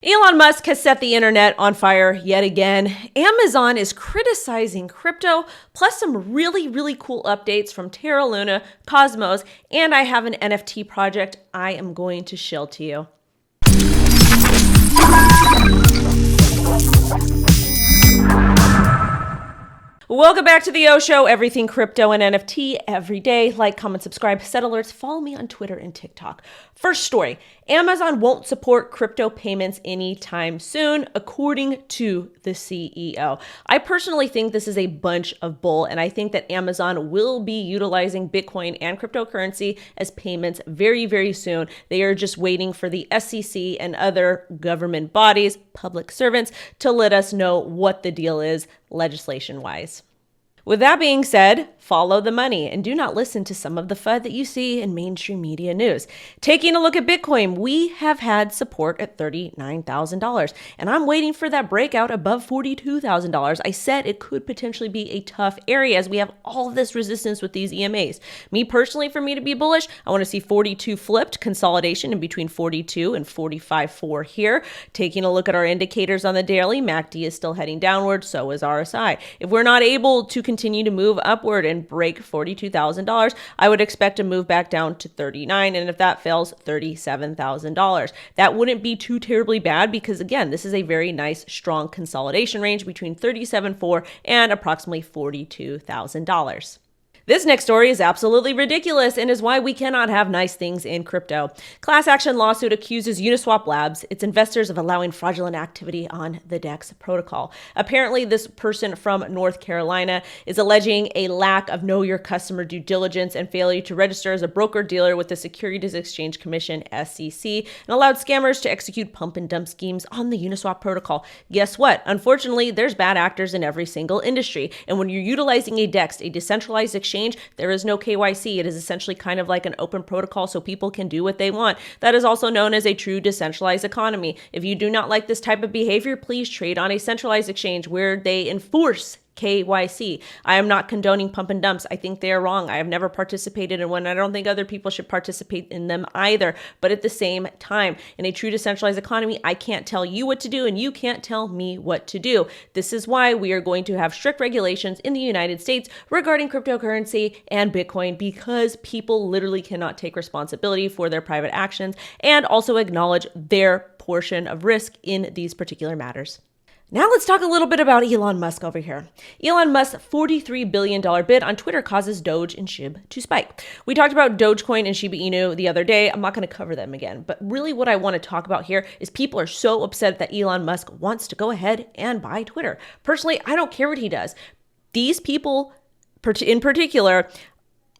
Elon Musk has set the internet on fire yet again. Amazon is criticizing crypto, plus some really cool updates from Terraluna, Cosmos, and I have an NFT project I am going to shill to you. Welcome back to the O Show, everything crypto and NFT every day. Like, comment, subscribe, set alerts, follow me on Twitter and TikTok. First story, Amazon won't support crypto payments anytime soon, according to the CEO. I personally think this is a bunch of bull, and I think that Amazon will be utilizing Bitcoin and cryptocurrency as payments very soon. They are just waiting for the SEC and other government bodies, public servants, to let us know what the deal is legislation-wise. With that being said, follow the money and do not listen to some of the FUD that you see in mainstream media news. Taking a look at Bitcoin, we have had support at $39,000, and I'm waiting for that breakout above $42,000. I said it could potentially be a tough area as we have all of this resistance with these EMAs. Me personally, for me to be bullish, I want to see 42 flipped, consolidation in between 42 and 45.4 here. Taking a look at our indicators on the daily, MACD is still heading downward, so is RSI. If we're not able to continue to move upward and break $42,000, I would expect to move back down to 39, and if that fails, $37,000. That wouldn't be too terribly bad because, again, this is a very nice, strong consolidation range between 37.4 and approximately $42,000. This next story is absolutely ridiculous and is why we cannot have nice things in crypto. Class action lawsuit accuses Uniswap Labs, its investors, of allowing fraudulent activity on the DEX protocol. Apparently, this person from North Carolina is alleging a lack of know your customer due diligence and failure to register as a broker-dealer with the Securities Exchange Commission, SEC, and allowed scammers to execute pump and dump schemes on the Uniswap protocol. Guess what? Unfortunately, there's bad actors in every single industry, and when you're utilizing a DEX, a decentralized exchange, there is no KYC. It is essentially kind of like an open protocol so people can do what they want. That is also known as a true decentralized economy. If you do not like this type of behavior, please trade on a centralized exchange where they enforce KYC. I am not condoning pump and dumps. I think they are wrong. I have never participated in one. I don't think other people should participate in them either. But at the same time, in a true decentralized economy, I can't tell you what to do and you can't tell me what to do. This is why we are going to have strict regulations in the United States regarding cryptocurrency and Bitcoin, because people literally cannot take responsibility for their private actions and also acknowledge their portion of risk in these particular matters. Now let's talk a little bit about Elon Musk over here. Elon Musk's $43 billion bid on Twitter causes Doge and SHIB to spike. We talked about Dogecoin and Shiba Inu the other day. I'm not going to cover them again, but really what I want to talk about here is people are so upset that Elon Musk wants to go ahead and buy Twitter. Personally, I don't care what he does. These people in particular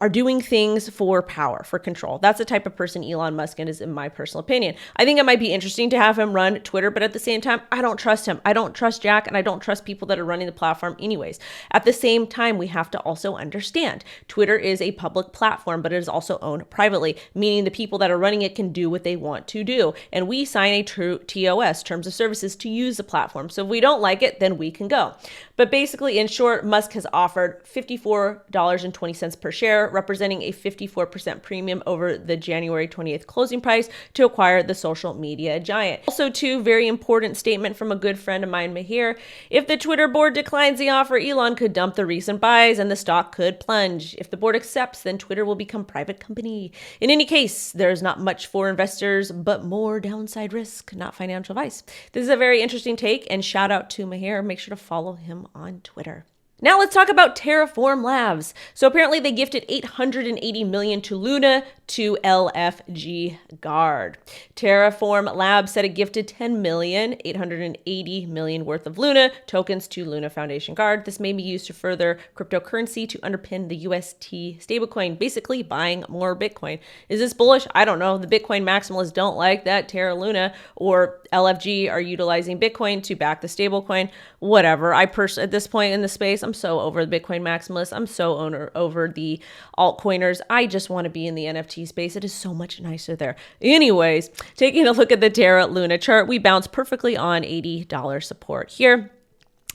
are doing things for power, for control. That's the type of person Elon Musk is, in my personal opinion. I think it might be interesting to have him run Twitter, but at the same time, I don't trust him. I don't trust Jack, and I don't trust people that are running the platform anyways. At the same time, we have to also understand Twitter is a public platform, but it is also owned privately, meaning the people that are running it can do what they want to do. And we sign a true TOS, Terms of Services, to use the platform. So if we don't like it, then we can go. But basically, in short, Musk has offered $54.20 per share, representing a 54% premium over the January 20th closing price to acquire the social media giant. Also, too, very important statement from a good friend of mine, Mahir. If the Twitter board declines the offer, Elon could dump the recent buys and the stock could plunge. If the board accepts, then Twitter will become private company. In any case, there's not much for investors, but more downside risk, not financial advice. This is a very interesting take, and shout out to Mahir. Make sure to follow him on Twitter. Now let's talk about Terraform Labs. So apparently they gifted $880 million to Luna to LFG Guard. Terraform Labs said it gifted $10,880 million worth of Luna tokens to Luna Foundation Guard. This may be used to further cryptocurrency to underpin the UST stablecoin, basically buying more Bitcoin. Is this bullish? I don't know. The Bitcoin maximalists don't like that Terra Luna or LFG are utilizing Bitcoin to back the stablecoin. Whatever. I personally, at this point in the space, I'm so over the Bitcoin maximalists. I'm so over the altcoiners. I just want to be in the NFT space. It is so much nicer there. Anyways, taking a look at the Terra Luna chart, we bounced perfectly on $80 support here.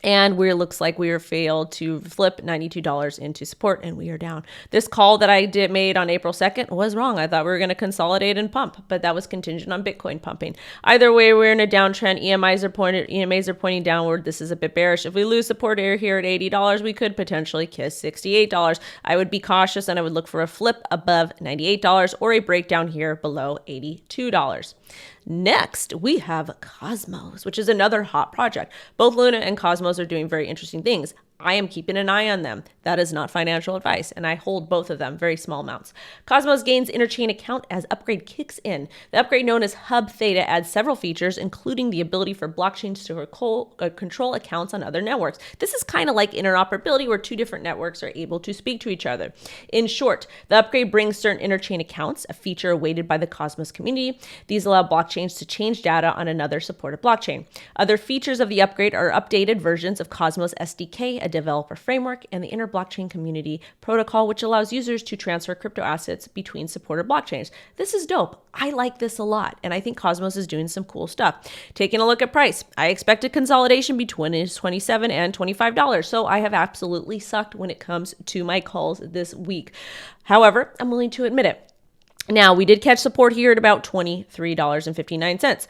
And looks like we failed to flip $92 into support, and we are down. This call that I made on April 2nd was wrong. I thought we were going to consolidate and pump, but that was contingent on Bitcoin pumping. Either way, we're in a downtrend. EMAs are pointing downward. This is a bit bearish. If we lose support here at $80, we could potentially kiss $68. I would be cautious, and I would look for a flip above $98 or a breakdown here below $82. Next, we have Cosmos, which is another hot project. Both Luna and Cosmos are doing very interesting things. I am keeping an eye on them. That is not financial advice, and I hold both of them, very small amounts. Cosmos gains interchain account as upgrade kicks in. The upgrade known as Hub Theta adds several features, including the ability for blockchains to control accounts on other networks. This is kind of like interoperability, where two different networks are able to speak to each other. In short, the upgrade brings certain interchain accounts, a feature awaited by the Cosmos community. These allow blockchains to change data on another supported blockchain. Other features of the upgrade are updated versions of Cosmos SDK, a developer framework, and the inter-blockchain community protocol, which allows users to transfer crypto assets between supported blockchains. This is dope. I like this a lot, and I think Cosmos is doing some cool stuff. Taking a look at price, I expected consolidation between $27 and $25, so I have absolutely sucked when it comes to my calls this week. However, I'm willing to admit it. Now, we did catch support here at about $23.59.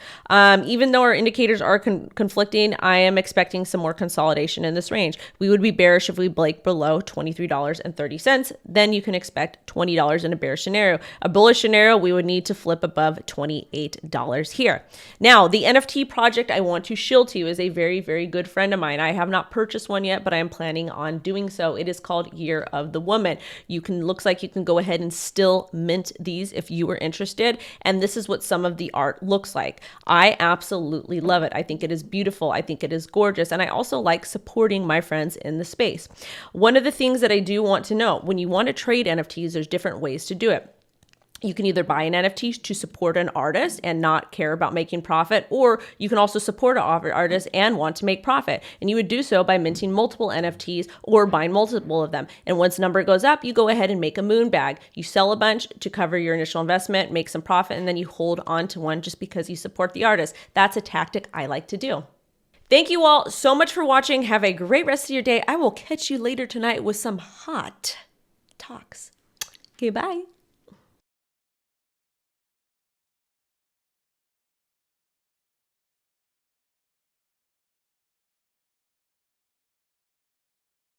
Even though our indicators are conflicting, I am expecting some more consolidation in this range. We would be bearish if we break below $23.30. Then you can expect $20 in a bearish scenario. A bullish scenario, we would need to flip above $28 here. Now, the NFT project I want to shill to you is a very, very good friend of mine. I have not purchased one yet, but I am planning on doing so. It is called Year of the Woman. Looks like you can go ahead and still mint these if you were interested. And this is what some of the art looks like. I absolutely love it. I think it is beautiful. I think it is gorgeous. And I also like supporting my friends in the space. One of the things that I do want to know, when you want to trade NFTs, there's different ways to do it. You can either buy an NFT to support an artist and not care about making profit, or you can also support an artist and want to make profit. And you would do so by minting multiple NFTs or buying multiple of them. And once number goes up, you go ahead and make a moonbag. You sell a bunch to cover your initial investment, make some profit, and then you hold on to one just because you support the artist. That's a tactic I like to do. Thank you all so much for watching. Have a great rest of your day. I will catch you later tonight with some hot talks. Okay, bye.